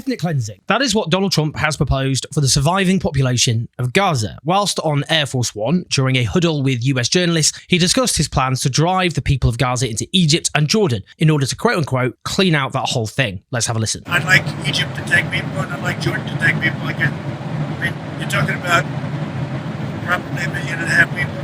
Ethnic cleansing. That is what Donald Trump has proposed for the surviving population of Gaza. Whilst on Air Force One, during a huddle with US journalists, he discussed his plans to drive the people of Gaza into Egypt and Jordan in order to quote-unquote clean out that whole thing. Let's have a listen. I'd like Egypt to take people and I'd like Jordan to take people again. I mean, you're talking about probably 1.5 million people.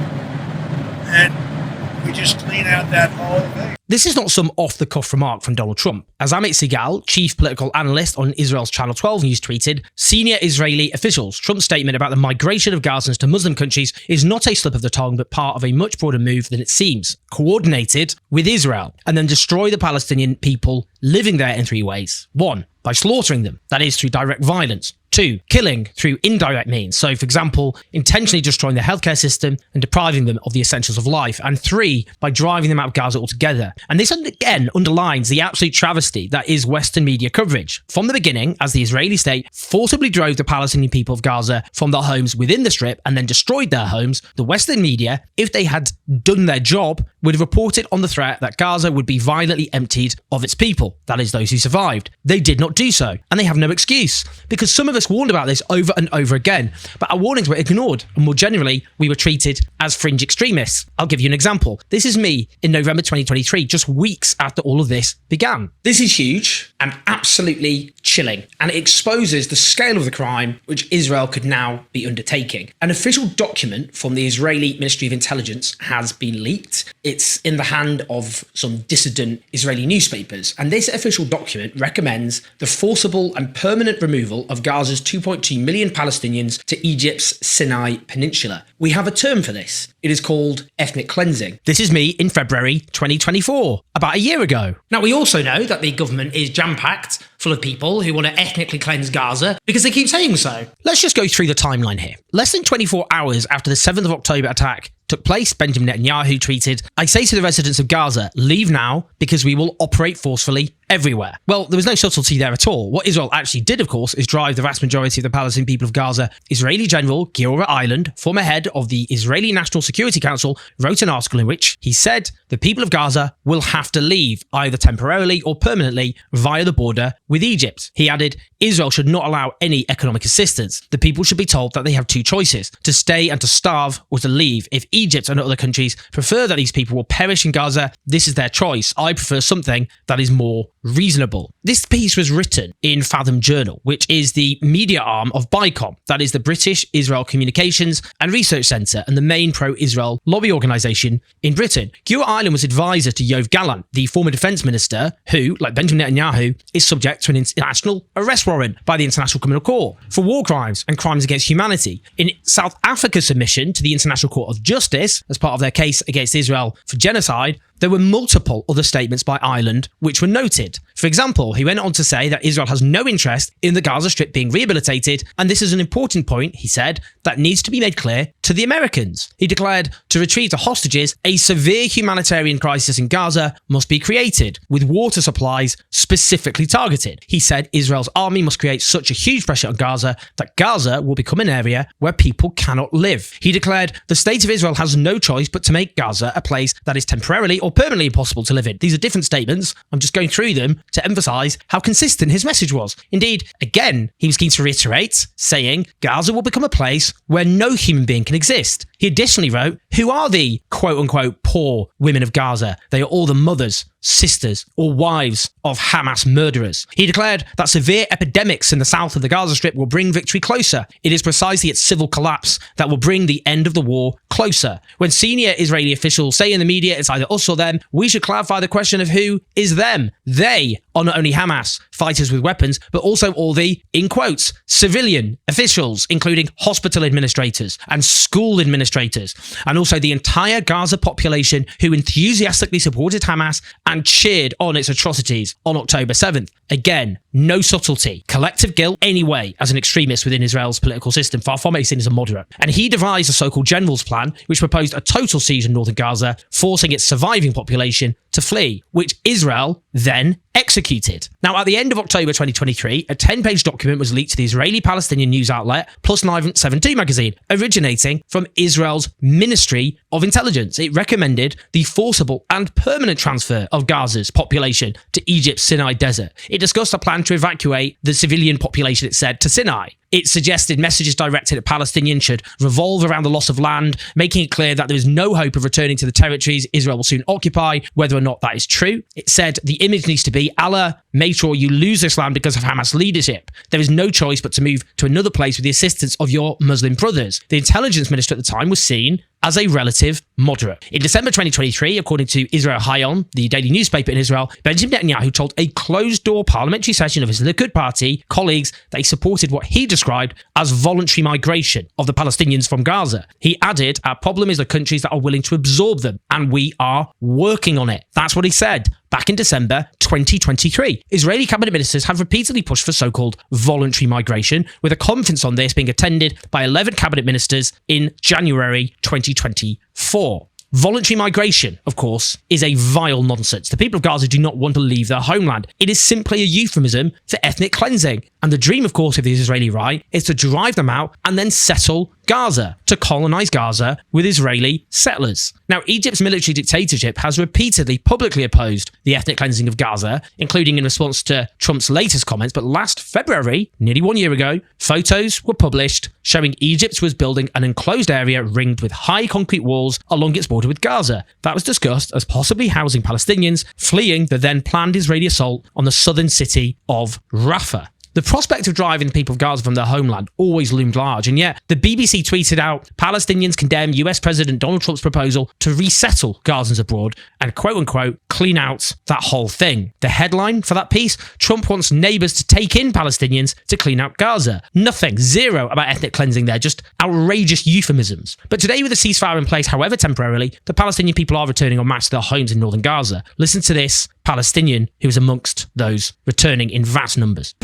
And we just clean out that whole thing. This is not some off-the-cuff remark from Donald Trump. As Amit Segal, chief political analyst on Israel's Channel 12 News, tweeted, senior Israeli officials, Trump's statement about the migration of Gazans to Muslim countries is not a slip of the tongue, but part of a much broader move than it seems, coordinated with Israel, and then destroy the Palestinian people living there in 3 ways. 1, by slaughtering them, that is through direct violence. 2, killing through indirect means. So, for example, intentionally destroying the healthcare system and depriving them of the essentials of life. And 3, by driving them out of Gaza altogether. And this again underlines the absolute travesty that is Western media coverage. From the beginning, as the Israeli state forcibly drove the Palestinian people of Gaza from their homes within the Strip and then destroyed their homes, the Western media, if they had done their job, would have reported on the threat that Gaza would be violently emptied of its people, that is, those who survived. They did not do so, and they have no excuse, because some of us warned about this over and over again, but our warnings were ignored, and more generally, we were treated as fringe extremists. I'll give you an example. This is me in November 2023, just weeks after all of this began. This is huge and absolutely chilling, and it exposes the scale of the crime which Israel could now be undertaking. An official document from the Israeli Ministry of Intelligence has been leaked. It's in the hand of some dissident Israeli newspapers, and this official document recommends the forcible and permanent removal of Gaza's 2.2 million Palestinians to Egypt's Sinai Peninsula. We have a term for this. It is called ethnic cleansing. This is me in February 2024, about a year ago. Now, we also know that the government is jam-packed full of people who want to ethnically cleanse Gaza because they keep saying so. Let's just go through the timeline here. Less than 24 hours after the 7th of October attack took place, Benjamin Netanyahu tweeted, "I say to the residents of Gaza, leave now because we will operate forcefully everywhere." Well, there was no subtlety there at all. What Israel actually did, of course, is drive the vast majority of the Palestinian people of Gaza. Israeli General Giora Eiland, former head of the Israeli National Security Council, wrote an article in which he said the people of Gaza will have to leave, either temporarily or permanently, via the border with Egypt. He added, Israel should not allow any economic assistance. The people should be told that they have 2 choices, to stay and to starve, or to leave. If Egypt and other countries prefer that these people will perish in Gaza, this is their choice. I prefer something that is more reasonable. This piece was written in Fathom Journal, which is the media arm of BICOM, that is the British Israel Communications and Research Centre and the main pro-Israel lobby organisation in Britain. Giora Eiland was advisor to Yoav Gallant, the former defence minister, who, like Benjamin Netanyahu, is subject to an international arrest warrant by the International Criminal Court for war crimes and crimes against humanity. In South Africa's submission to the International Court of Justice, as part of their case against Israel for genocide, there were multiple other statements by Eiland which were noted. For example, he went on to say that Israel has no interest in the Gaza Strip being rehabilitated, and this is an important point, he said, that needs to be made clear to the Americans. He declared to retrieve the hostages, a severe humanitarian crisis in Gaza must be created, with water supplies specifically targeted. He said Israel's army must create such a huge pressure on Gaza that Gaza will become an area where people cannot live. He declared the state of Israel has no choice but to make Gaza a place that is temporarily or permanently impossible to live in. These are different statements. I'm just going through them to emphasise how consistent his message was. Indeed, again, he was keen to reiterate, saying Gaza will become a place where no human being can exist. He additionally wrote, who are the quote-unquote poor women of Gaza? They are all the mothers, sisters, or wives of Hamas murderers. He declared that severe epidemics in the south of the Gaza Strip will bring victory closer. It is precisely its civil collapse that will bring the end of the war closer. When senior Israeli officials say in the media it's either us or them, we should clarify the question of who is them. They are not only Hamas, fighters with weapons, but also all the, in quotes, civilian officials, including hospital administrators and school administrators, and also the entire Gaza population who enthusiastically supported Hamas and cheered on its atrocities on October 7th. Again, no subtlety. Collective guilt anyway as an extremist within Israel's political system, far from seen as a moderate. And he devised a so-called general's plan, which proposed a total siege in northern Gaza, forcing its surviving population to to flee, which Israel then executed. Now, at the end of October 2023, a 10-page document was leaked to the Israeli-Palestinian news outlet Plus 972 magazine, originating from Israel's Ministry of Intelligence. It recommended the forcible and permanent transfer of Gaza's population to Egypt's Sinai Desert. It discussed a plan to evacuate the civilian population, it said, to Sinai. It suggested messages directed at Palestinians should revolve around the loss of land, making it clear that there is no hope of returning to the territories Israel will soon occupy, whether or not that is true. It said the image needs to be, Allah, make sure you lose this land because of Hamas leadership. There is no choice but to move to another place with the assistance of your Muslim brothers. The intelligence minister at the time was seen as a relative moderate. In December 2023, according to Israel Hayom, the daily newspaper in Israel, Benjamin Netanyahu told a closed-door parliamentary session of his Likud party colleagues that he supported what he described as voluntary migration of the Palestinians from Gaza. He added, our problem is the countries that are willing to absorb them, and we are working on it. That's what he said back in December 2023. Israeli cabinet ministers have repeatedly pushed for so-called voluntary migration, with a conference on this being attended by 11 cabinet ministers in January 2024. Voluntary migration, of course, is a vile nonsense. The people of Gaza do not want to leave their homeland. It is simply a euphemism for ethnic cleansing. And the dream, of course, of the Israeli right is to drive them out and then settle Gaza, to colonize Gaza with Israeli settlers. Now, Egypt's military dictatorship has repeatedly publicly opposed the ethnic cleansing of Gaza, including in response to Trump's latest comments. But last February, nearly 1 year ago, photos were published showing Egypt was building an enclosed area ringed with high concrete walls along its border with Gaza. That was discussed as possibly housing Palestinians fleeing the then planned Israeli assault on the southern city of Rafah. The prospect of driving the people of Gaza from their homeland always loomed large, and yet the BBC tweeted out, Palestinians condemn US President Donald Trump's proposal to resettle Gazans abroad and quote-unquote clean out that whole thing. The headline for that piece, Trump wants neighbours to take in Palestinians to clean out Gaza. Nothing, zero about ethnic cleansing there, just outrageous euphemisms. But today, with a ceasefire in place, however temporarily, the Palestinian people are returning en masse to their homes in northern Gaza. Listen to this Palestinian who is amongst those returning in vast numbers.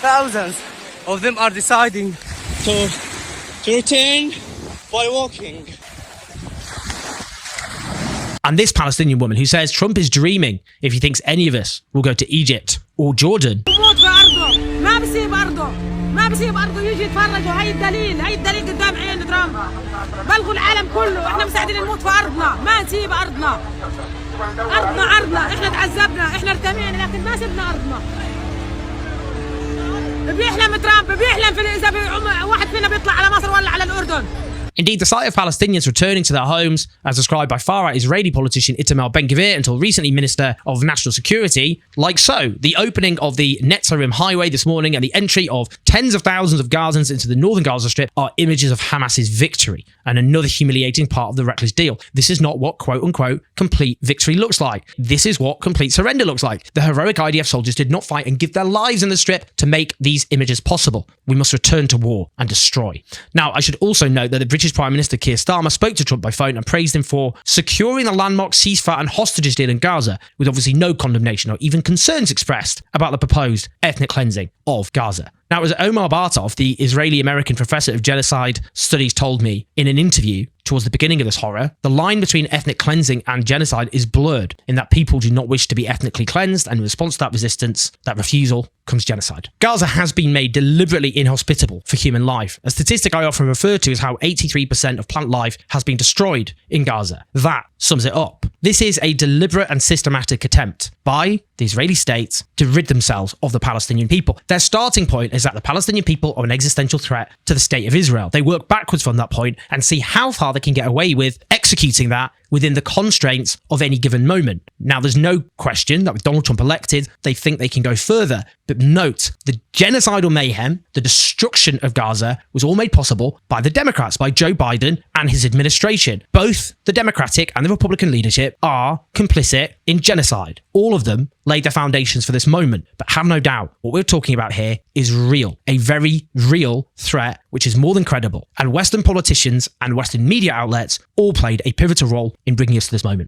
Thousands of them are deciding to return by walking. And this Palestinian woman who says Trump is dreaming if he thinks any of us will go to Egypt or Jordan. ما بصيب أرضه يجي يتفرجوا. هاي الدليل قدام عين ترامب. بلغوا العالم كله احنا مساعدين نموت في أرضنا، ما نسيب أرضنا. أرضنا احنا تعذبنا، احنا ارتمينا لكن ما سيبنا أرضنا. بيحلم ترامب، بيحلم في إذا واحد فينا بيطلع على مصر ولا على الأردن. Indeed, the sight of Palestinians returning to their homes, as described by far-right Israeli politician Itamar Ben-Gvir, until recently Minister of National Security, like so. The opening of the Netzarim highway this morning and the entry of tens of thousands of Gazans into the northern Gaza Strip are images of Hamas's victory, and another humiliating part of the reckless deal. This is not what quote-unquote complete victory looks like. This is what complete surrender looks like. The heroic IDF soldiers did not fight and give their lives in the Strip to make these images possible. We must return to war and destroy. Now, I should also note that the British Prime Minister Keir Starmer spoke to Trump by phone and praised him for securing the landmark ceasefire and hostages deal in Gaza, with obviously no condemnation or even concerns expressed about the proposed ethnic cleansing of Gaza. Now, as Omar Bartov, the Israeli-American professor of genocide studies, told me in an interview towards the beginning of this horror, the line between ethnic cleansing and genocide is blurred in that people do not wish to be ethnically cleansed, and in response to that resistance, that refusal, comes genocide. Gaza has been made deliberately inhospitable for human life. A statistic I often refer to is how 83% of plant life has been destroyed in Gaza. That sums it up. This is a deliberate and systematic attempt by the Israeli state to rid themselves of the Palestinian people. Their starting point is that the Palestinian people are an existential threat to the state of Israel. They work backwards from that point and see how far they can get away with executing that within the constraints of any given moment. Now, there's no question that with Donald Trump elected, they think they can go further. But note, the genocidal mayhem, the destruction of Gaza, was all made possible by the Democrats, by Joe Biden and his administration. Both the Democratic and the Republican leadership are complicit in genocide. All of them laid their foundations for this moment. But have no doubt, what we're talking about here is real, a very real threat, which is more than credible. And Western politicians and Western media outlets all played a pivotal role in bringing us to this moment.